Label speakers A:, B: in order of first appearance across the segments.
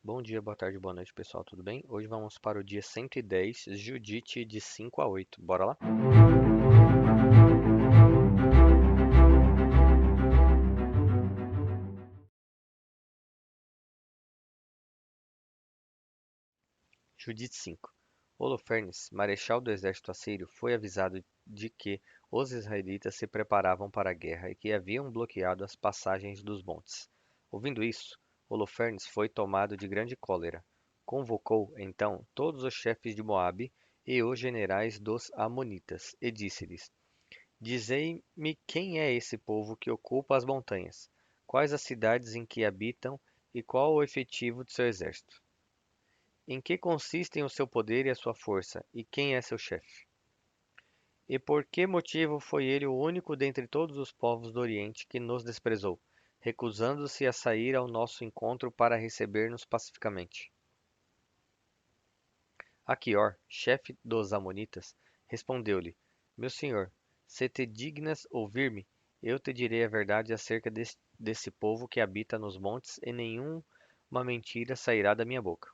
A: Bom dia, boa tarde, boa noite, pessoal, tudo bem? Hoje vamos para o dia 110, Judite de 5 a 8. Bora lá? Judite 5. Holofernes, marechal do exército assírio, foi avisado de que os israelitas se preparavam para a guerra e que haviam bloqueado as passagens dos montes. Ouvindo isso, Holofernes foi tomado de grande cólera. Convocou, então, todos os chefes de Moabe e os generais dos amonitas e disse-lhes: Dizei-me quem é esse povo que ocupa as montanhas, quais as cidades em que habitam e qual o efetivo de seu exército. Em que consistem o seu poder e a sua força, e quem é seu chefe? E por que motivo foi ele o único dentre todos os povos do Oriente que nos desprezou, recusando-se a sair ao nosso encontro para receber-nos pacificamente? Aquior, chefe dos amonitas, respondeu-lhe: Meu senhor, se te dignas ouvir-me, eu te direi a verdade acerca desse povo que habita nos montes, e nenhuma mentira sairá da minha boca.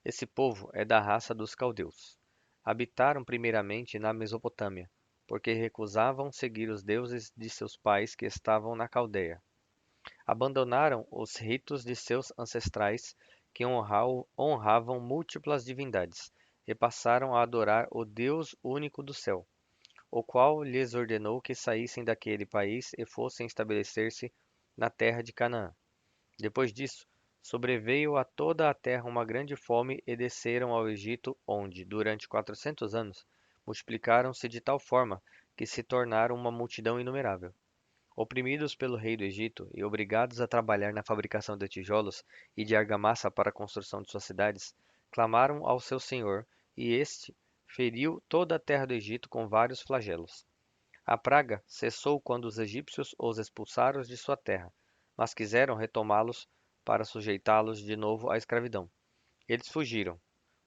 A: Esse povo é da raça dos caldeus. Habitaram primeiramente na Mesopotâmia, porque recusavam seguir os deuses de seus pais que estavam na Caldeia. Abandonaram os ritos de seus ancestrais que honravam múltiplas divindades e passaram a adorar o Deus único do céu, o qual lhes ordenou que saíssem daquele país e fossem estabelecer-se na terra de Canaã. Depois disso, sobreveio a toda a terra uma grande fome e desceram ao Egito, onde, durante 400 anos, multiplicaram-se de tal forma que se tornaram uma multidão inumerável. Oprimidos pelo rei do Egito e obrigados a trabalhar na fabricação de tijolos e de argamassa para a construção de suas cidades, clamaram ao seu senhor, e este feriu toda a terra do Egito com vários flagelos. A praga cessou quando os egípcios os expulsaram de sua terra, mas quiseram retomá-los para sujeitá-los de novo à escravidão. Eles fugiram.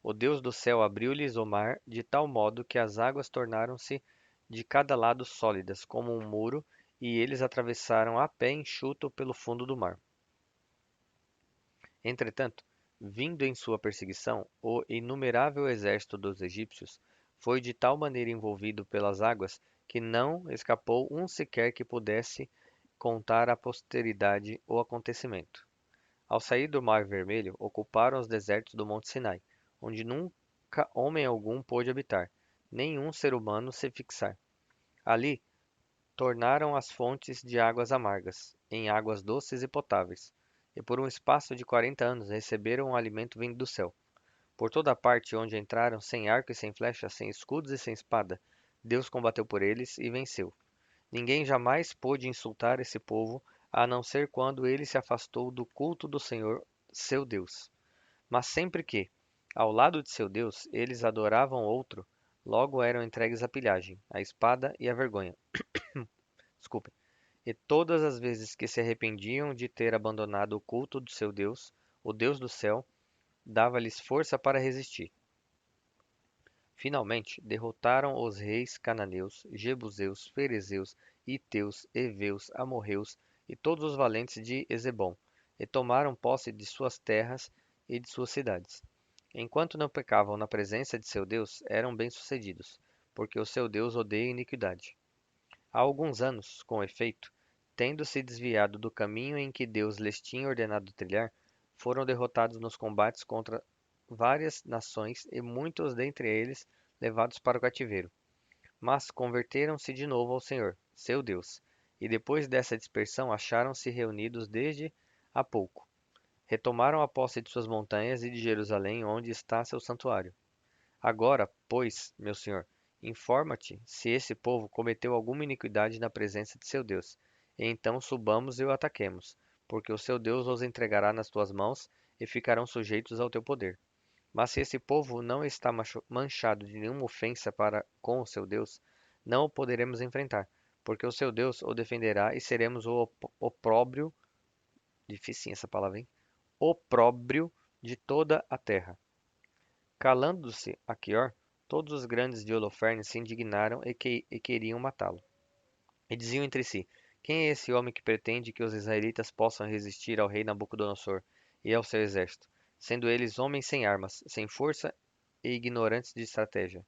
A: O Deus do céu abriu-lhes o mar de tal modo que as águas tornaram-se de cada lado sólidas, como um muro, e eles atravessaram a pé enxuto pelo fundo do mar. Entretanto, vindo em sua perseguição, o inumerável exército dos egípcios foi de tal maneira envolvido pelas águas que não escapou um sequer que pudesse contar à posteridade o acontecimento. Ao sair do Mar Vermelho, ocuparam os desertos do Monte Sinai, onde nunca homem algum pôde habitar, nenhum ser humano se fixar. Ali tornaram as fontes de águas amargas em águas doces e potáveis, e por um espaço de 40 anos receberam um alimento vindo do céu. Por toda a parte onde entraram, sem arco e sem flecha, sem escudos e sem espada, Deus combateu por eles e venceu. Ninguém jamais pôde insultar esse povo, a não ser quando ele se afastou do culto do Senhor, seu Deus. Mas sempre que, ao lado de seu Deus, eles adoravam outro, logo eram entregues à pilhagem, à espada e à vergonha. Desculpem. E todas as vezes que se arrependiam de ter abandonado o culto do seu Deus, o Deus do céu, dava-lhes força para resistir. Finalmente, derrotaram os reis cananeus, jebuseus, ferezeus, heteus, heveus, amorreus e todos os valentes de Ezebom, e tomaram posse de suas terras e de suas cidades. Enquanto não pecavam na presença de seu Deus, eram bem-sucedidos, porque o seu Deus odeia iniquidade. Há alguns anos, com efeito, tendo se desviado do caminho em que Deus lhes tinha ordenado trilhar, foram derrotados nos combates contra várias nações e muitos dentre eles levados para o cativeiro. Mas converteram-se de novo ao Senhor, seu Deus, e depois dessa dispersão acharam-se reunidos desde há pouco. Retomaram a posse de suas montanhas e de Jerusalém, onde está seu santuário. Agora, pois, meu senhor, informa-te se esse povo cometeu alguma iniquidade na presença de seu Deus, e então subamos e o ataquemos, porque o seu Deus os entregará nas tuas mãos e ficarão sujeitos ao teu poder. Mas se esse povo não está manchado de nenhuma ofensa para com o seu Deus, não o poderemos enfrentar, porque o seu Deus o defenderá e seremos o opróbrio, difícil essa palavra, hein? Opróbrio de toda a terra. Calando-se Aquior, todos os grandes de Holofernes se indignaram e queriam matá-lo. E diziam entre si: Quem é esse homem que pretende que os israelitas possam resistir ao rei Nabucodonosor e ao seu exército? sendo eles homens sem armas, sem força e ignorantes de estratégia.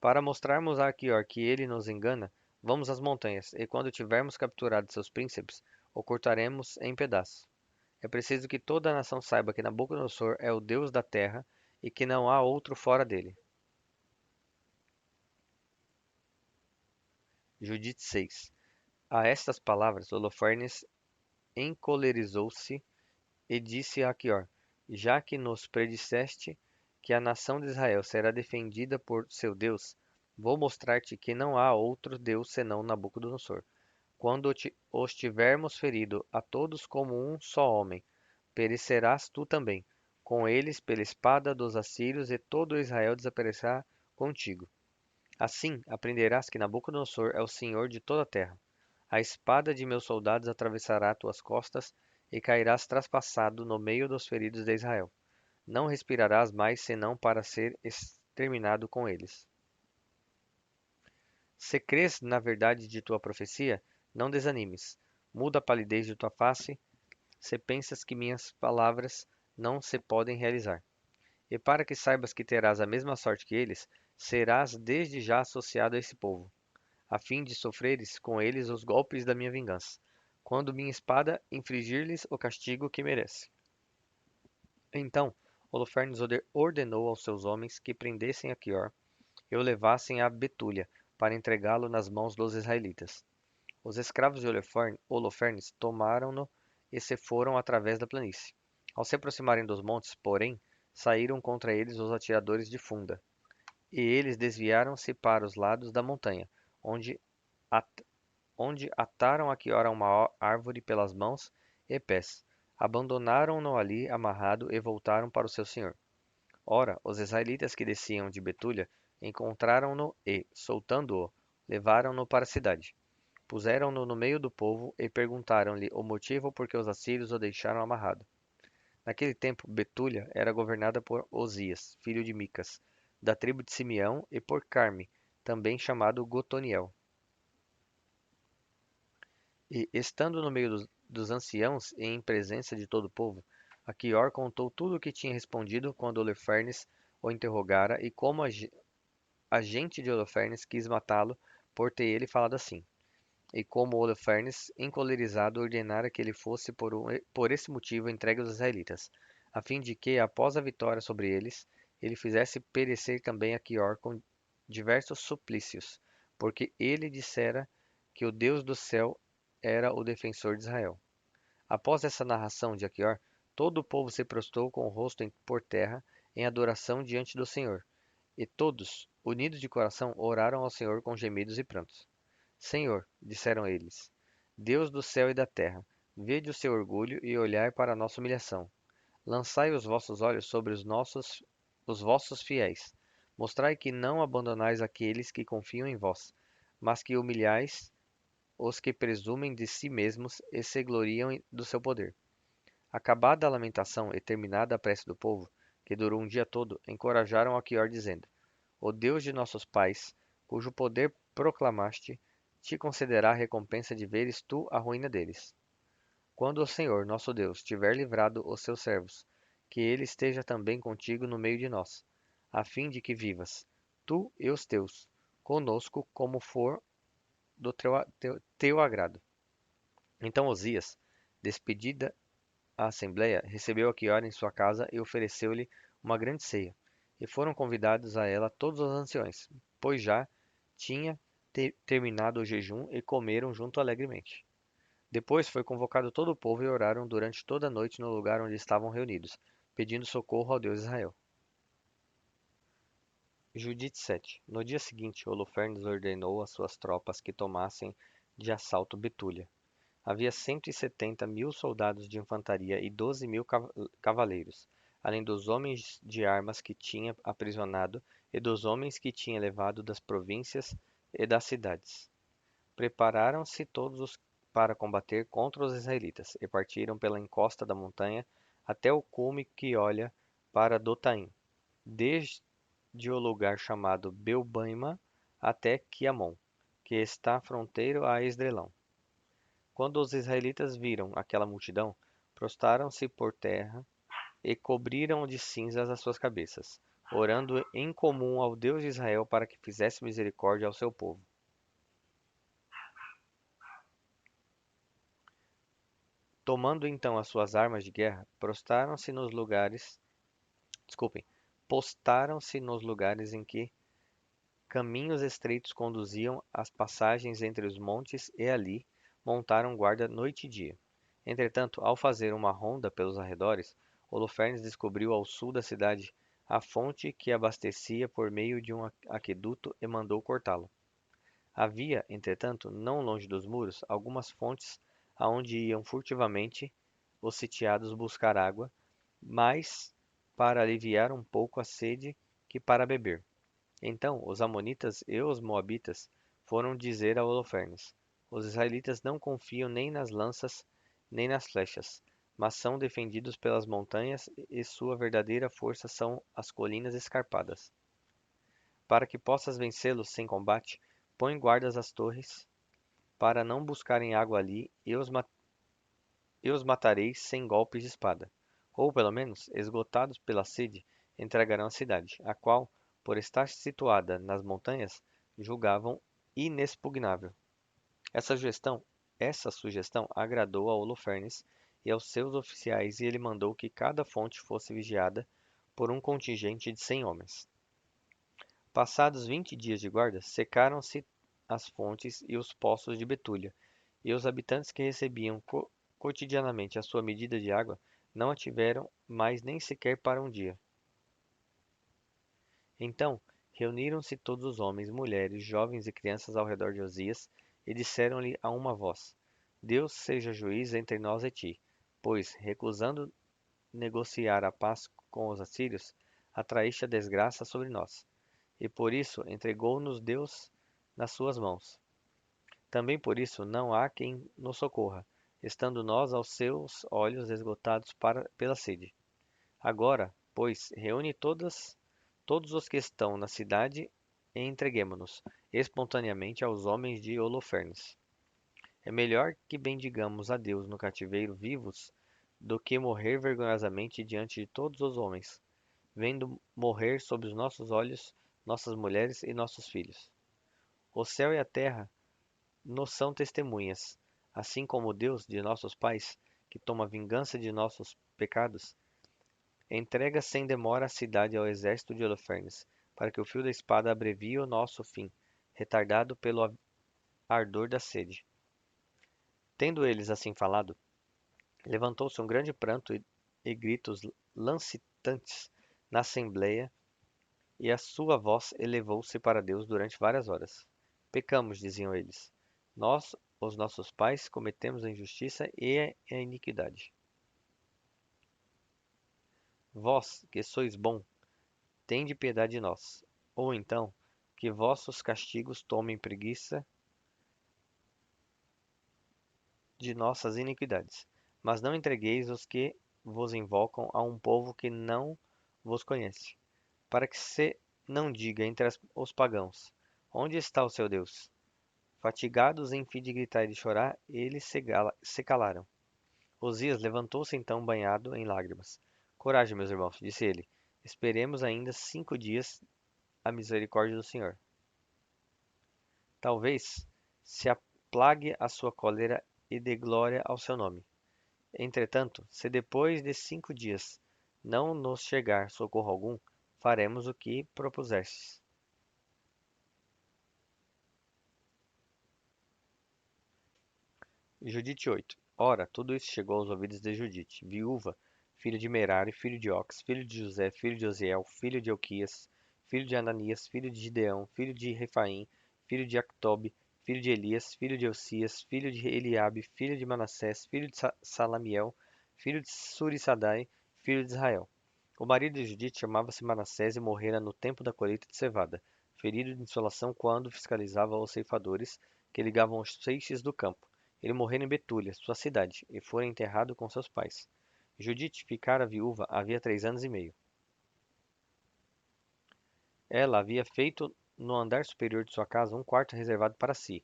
A: Para mostrarmos a Achior que ele nos engana, vamos às montanhas, e quando tivermos capturado seus príncipes, o cortaremos em pedaços. É preciso que toda a nação saiba que Nabucodonosor é o Deus da terra e que não há outro fora dele. Judite 6. A estas palavras, Holofernes encolerizou-se e disse a Achior: Já que nos predisseste que a nação de Israel será defendida por seu Deus, vou mostrar-te que não há outro Deus senão Nabucodonosor. Quando os tivermos ferido a todos como um só homem, perecerás tu também, com eles pela espada dos assírios, e todo Israel desaparecerá contigo. Assim aprenderás que Nabucodonosor é o senhor de toda a terra. A espada de meus soldados atravessará tuas costas, e cairás traspassado no meio dos feridos de Israel. Não respirarás mais senão para ser exterminado com eles. Se crês na verdade de tua profecia, não desanimes. Muda a palidez de tua face, se pensas que minhas palavras não se podem realizar. E para que saibas que terás a mesma sorte que eles, serás desde já associado a esse povo, a fim de sofreres com eles os golpes da minha vingança, quando minha espada infligir-lhes o castigo que merece. Então Holofernes ordenou aos seus homens que prendessem Achior e o levassem a Betúlia, para entregá-lo nas mãos dos israelitas. Os escravos de Holofernes tomaram-no e se foram através da planície. Ao se aproximarem dos montes, porém, saíram contra eles os atiradores de funda, e eles desviaram-se para os lados da montanha, onde, at- onde ataram Achior a uma árvore pelas mãos e pés. Abandonaram-no ali amarrado e voltaram para o seu senhor. Ora, os israelitas que desciam de Betúlia encontraram-no e, soltando-o, levaram-no para a cidade. Puseram-no no meio do povo e perguntaram-lhe o motivo por que os assírios o deixaram amarrado. Naquele tempo, Betúlia era governada por Osias, filho de Micas, da tribo de Simeão, e por Carme, também chamado Gotoniel. E, estando no meio dos anciãos e em presença de todo o povo, Achior contou tudo o que tinha respondido quando Holofernes o interrogara e como a gente de Holofernes quis matá-lo por ter ele falado assim. E como Holofernes, encolerizado, ordenara que ele fosse por esse motivo entregue aos israelitas, a fim de que, após a vitória sobre eles, ele fizesse perecer também Achior com diversos suplícios, porque ele dissera que o Deus do céu era o defensor de Israel. Após essa narração de Achior, todo o povo se prostrou com o rosto por terra em adoração diante do Senhor, e todos, unidos de coração, oraram ao Senhor com gemidos e prantos. Senhor, disseram eles, Deus do céu e da terra, vede o seu orgulho e olhai para a nossa humilhação. Lançai os vossos olhos sobre os vossos fiéis. Mostrai que não abandonais aqueles que confiam em vós, mas que humilhais os que presumem de si mesmos e se gloriam do seu poder. Acabada a lamentação e terminada a prece do povo, que durou um dia todo, encorajaram Achior dizendo: O Deus de nossos pais, cujo poder proclamaste, te concederá a recompensa de veres tu a ruína deles. Quando o Senhor, nosso Deus, tiver livrado os seus servos, que ele esteja também contigo no meio de nós, a fim de que vivas, tu e os teus, conosco como for do teu agrado. Então Osias, despedida a assembleia, recebeu Achior em sua casa e ofereceu-lhe uma grande ceia. E foram convidados a ela todos os anciões, pois já tinha terminado o jejum e comeram junto alegremente. Depois foi convocado todo o povo e oraram durante toda a noite no lugar onde estavam reunidos, pedindo socorro ao Deus de Israel. Judite 7. No dia seguinte, Holofernes ordenou às suas tropas que tomassem de assalto Betúlia. Havia 170.000 soldados de infantaria e 12.000 cavaleiros, além dos homens de armas que tinha aprisionado e dos homens que tinha levado das províncias e das cidades. Prepararam-se todos para combater contra os israelitas e partiram pela encosta da montanha até o cume que olha para Dotaim, desde o lugar chamado Belbaima até Quiamon, que está fronteiro a Esdrelão. Quando os israelitas viram aquela multidão, prostraram-se por terra e cobriram de cinzas as suas cabeças, orando em comum ao Deus de Israel para que fizesse misericórdia ao seu povo. Tomando então as suas armas de guerra, desculpem, postaram-se nos lugares em que caminhos estreitos conduziam às passagens entre os montes e ali montaram guarda noite e dia. Entretanto, ao fazer uma ronda pelos arredores, Holofernes descobriu ao sul da cidade a fonte que abastecia por meio de um aqueduto e mandou cortá-lo. Havia, entretanto, não longe dos muros, algumas fontes aonde iam furtivamente os sitiados buscar água, mais para aliviar um pouco a sede que para beber. Então os amonitas e os moabitas foram dizer a Holofernes: Os israelitas não confiam nem nas lanças nem nas flechas, mas são defendidos pelas montanhas e sua verdadeira força são as colinas escarpadas. Para que possas vencê-los sem combate, põe guardas às torres, para não buscarem água ali, e os matareis sem golpes de espada. Ou, pelo menos, esgotados pela sede, entregarão a cidade, a qual, por estar situada nas montanhas, julgavam inexpugnável. Essa sugestão, essa sugestão agradou a Holofernes e aos seus oficiais e ele mandou que cada fonte fosse vigiada por um contingente de 100 homens. Passados 20 dias de guarda, secaram-se as fontes e os poços de Betúlia, e os habitantes que recebiam cotidianamente a sua medida de água não a tiveram mais nem sequer para um dia. Então reuniram-se todos os homens, mulheres, jovens e crianças ao redor de Osias e disseram-lhe a uma voz: Deus seja juiz entre nós e ti, pois, recusando negociar a paz com os assírios, atraíste a desgraça sobre nós, e por isso entregou-nos Deus nas suas mãos. Também por isso não há quem nos socorra, estando nós aos seus olhos esgotados pela sede. Agora, pois, reúne todos os que estão na cidade e entreguemo-nos espontaneamente aos homens de Holofernes. É melhor que bendigamos a Deus no cativeiro vivos do que morrer vergonhosamente diante de todos os homens, vendo morrer sob os nossos olhos nossas mulheres e nossos filhos. O céu e a terra nos são testemunhas, assim como o Deus de nossos pais, que toma vingança de nossos pecados, entrega sem demora a cidade ao exército de Holofernes, para que o fio da espada abrevie o nosso fim, retardado pelo ardor da sede. Tendo eles assim falado, levantou-se um grande pranto e gritos lancitantes na assembleia, e a sua voz elevou-se para Deus durante várias horas. Pecamos, diziam eles. Nós, os nossos pais, cometemos a injustiça e a iniquidade. Vós, que sois bom, tende piedade de nós. Ou então, que vossos castigos tomem preguiça de nossas iniquidades. Mas não entregueis os que vos invocam a um povo que não vos conhece, para que se não diga entre os pagãos: Onde está o seu Deus? Fatigados em fim de gritar e de chorar, eles se calaram. Osias levantou-se então banhado em lágrimas. Coragem, meus irmãos, disse ele. Esperemos ainda 5 dias a misericórdia do Senhor. Talvez se aplague a sua cólera e dê glória ao seu nome. Entretanto, se depois de 5 dias não nos chegar socorro algum, faremos o que propusestes. Judite 8. Ora, tudo isso chegou aos ouvidos de Judite, viúva, filho de Merari, filho de Ox, filho de José, filho de Osiel, filho de Elquias, filho de Ananias, filho de Gideão, filho de Refaim, filho de Actobe, filho de Elias, filho de Eucias, filho de Eliabe, filho de Manassés, filho de Salamiel, filho de Surissadai, filho de Israel. O marido de Judite chamava-se Manassés e morrera no tempo da colheita de cevada, ferido de insolação quando fiscalizava os ceifadores que ligavam os feixes do campo. Ele morreu em Betúlia, sua cidade, e foi enterrado com seus pais. Judite ficara viúva havia 3 anos e meio. Ela havia feito no andar superior de sua casa um quarto reservado para si,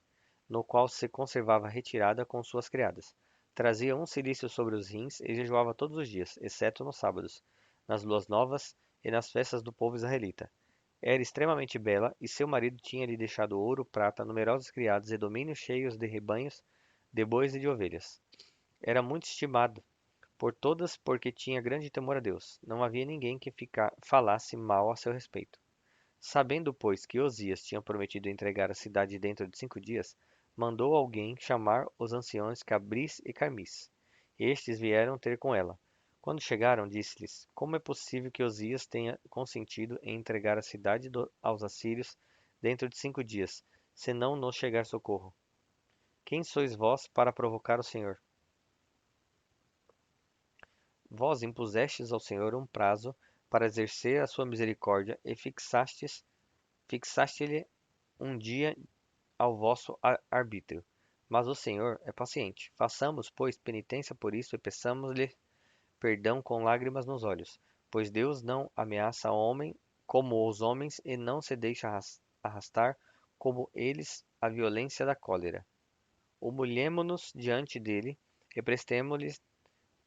A: no qual se conservava retirada com suas criadas. Trazia um cilício sobre os rins e jejuava todos os dias, exceto nos sábados, nas luas novas e nas festas do povo israelita. Era extremamente bela, e seu marido tinha-lhe deixado ouro, prata, numerosos criados e domínios cheios de rebanhos, de bois e de ovelhas. Era muito estimado por todas porque tinha grande temor a Deus. Não havia ninguém que falasse mal a seu respeito. Sabendo, pois, que Osias tinha prometido entregar a cidade dentro de 5 dias, mandou alguém chamar os anciãos Cabris e Carmis. Estes vieram ter com ela. Quando chegaram, disse-lhes: Como é possível que Osias tenha consentido em entregar a cidade aos assírios dentro de 5 dias, se não nos chegar socorro? Quem sois vós para provocar o Senhor? Vós impusestes ao Senhor um prazo para exercer a sua misericórdia e fixaste-lhe um dia ao vosso arbítrio. Mas o Senhor é paciente. Façamos, pois, penitência por isso e peçamos-lhe perdão com lágrimas nos olhos, pois Deus não ameaça o homem como os homens e não se deixa arrastar como eles a violência da cólera. Humilhemo-nos diante dele e prestemo-lhe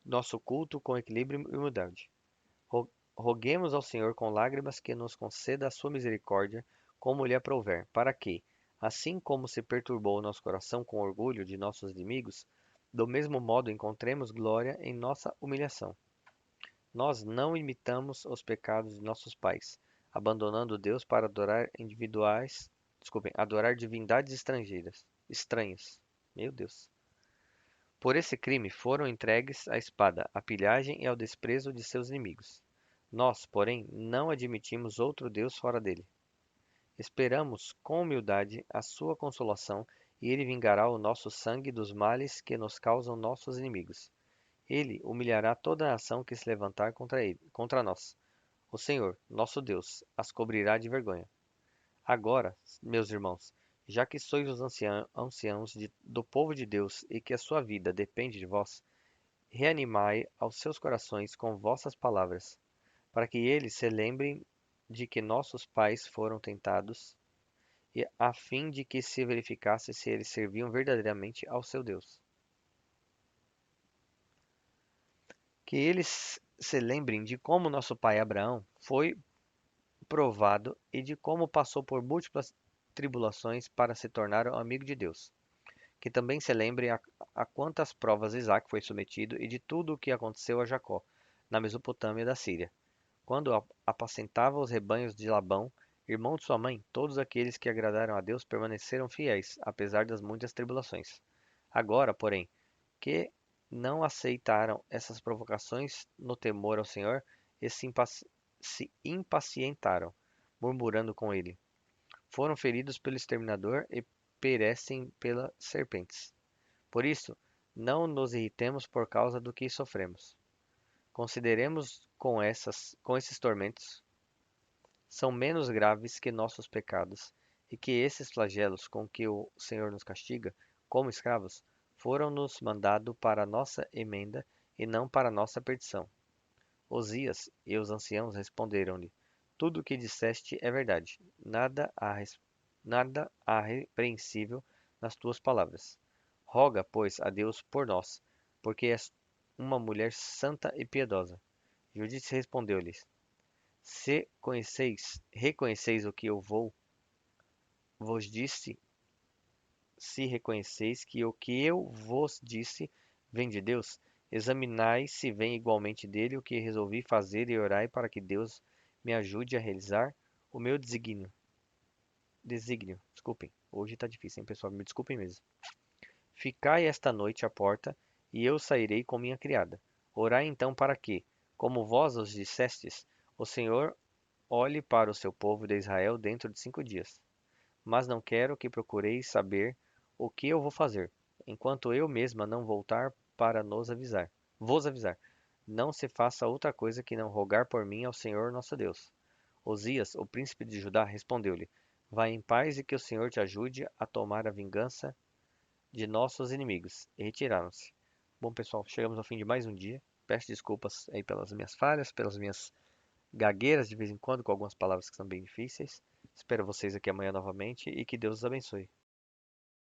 A: nosso culto com equilíbrio e humildade. Roguemos ao Senhor com lágrimas que nos conceda a sua misericórdia, como lhe aprouver, para que, assim como se perturbou o nosso coração com o orgulho de nossos inimigos, do mesmo modo encontremos glória em nossa humilhação. Nós não imitamos os pecados de nossos pais, abandonando Deus para adorar divindades estranhas. Meu Deus. Por esse crime foram entregues à espada, à pilhagem e ao desprezo de seus inimigos. Nós, porém, não admitimos outro Deus fora dele. Esperamos com humildade a sua consolação, e ele vingará o nosso sangue dos males que nos causam nossos inimigos. Ele humilhará toda a nação que se levantar contra nós. O Senhor, nosso Deus, as cobrirá de vergonha. Agora, meus irmãos, já que sois os anciãos do povo de Deus e que a sua vida depende de vós, reanimai aos seus corações com vossas palavras, para que eles se lembrem de que nossos pais foram tentados, e a fim de que se verificasse se eles serviam verdadeiramente ao seu Deus. Que eles se lembrem de como nosso pai Abraão foi provado e de como passou por múltiplas tribulações para se tornar um amigo de Deus. Que também se lembrem a quantas provas Isaac foi submetido e de tudo o que aconteceu a Jacó, na Mesopotâmia da Síria, quando apacentava os rebanhos de Labão, irmão de sua mãe. Todos aqueles que agradaram a Deus permaneceram fiéis, apesar das muitas tribulações. Agora, porém, que não aceitaram essas provocações no temor ao Senhor e se impacientaram, murmurando com ele. Foram feridos pelo exterminador e perecem pelas serpentes. Por isso, não nos irritemos por causa do que sofremos. Consideremos com esses tormentos são menos graves que nossos pecados, e que esses flagelos com que o Senhor nos castiga, como escravos, foram-nos mandado para nossa emenda e não para nossa perdição. Osias e os anciãos responderam-lhe: Tudo o que disseste é verdade. Nada há repreensível nas tuas palavras. Roga, pois, a Deus por nós, porque és uma mulher santa e piedosa. Judite respondeu-lhes: Se reconheceis o que eu vos disse, se reconheceis que o que eu vos disse vem de Deus, examinai se vem igualmente dele o que resolvi fazer e orai para que Deus me ajude a realizar o meu desígnio. Hoje está difícil, hein, pessoal? Me desculpem mesmo. Ficai esta noite à porta, e eu sairei com minha criada. Orai então para que, como vós os dissestes, o Senhor olhe para o seu povo de Israel dentro de 5 dias. Mas não quero que procureis saber o que eu vou fazer, enquanto eu mesma não voltar para vos avisar. Não se faça outra coisa que não rogar por mim ao Senhor nosso Deus. Osias, o príncipe de Judá, respondeu-lhe: Vai em paz e que o Senhor te ajude a tomar a vingança de nossos inimigos. E retiraram-se. Bom, pessoal, chegamos ao fim de mais um dia. Peço desculpas aí pelas minhas falhas, pelas minhas gagueiras de vez em quando com algumas palavras que são bem difíceis. Espero vocês aqui amanhã novamente e que Deus os abençoe.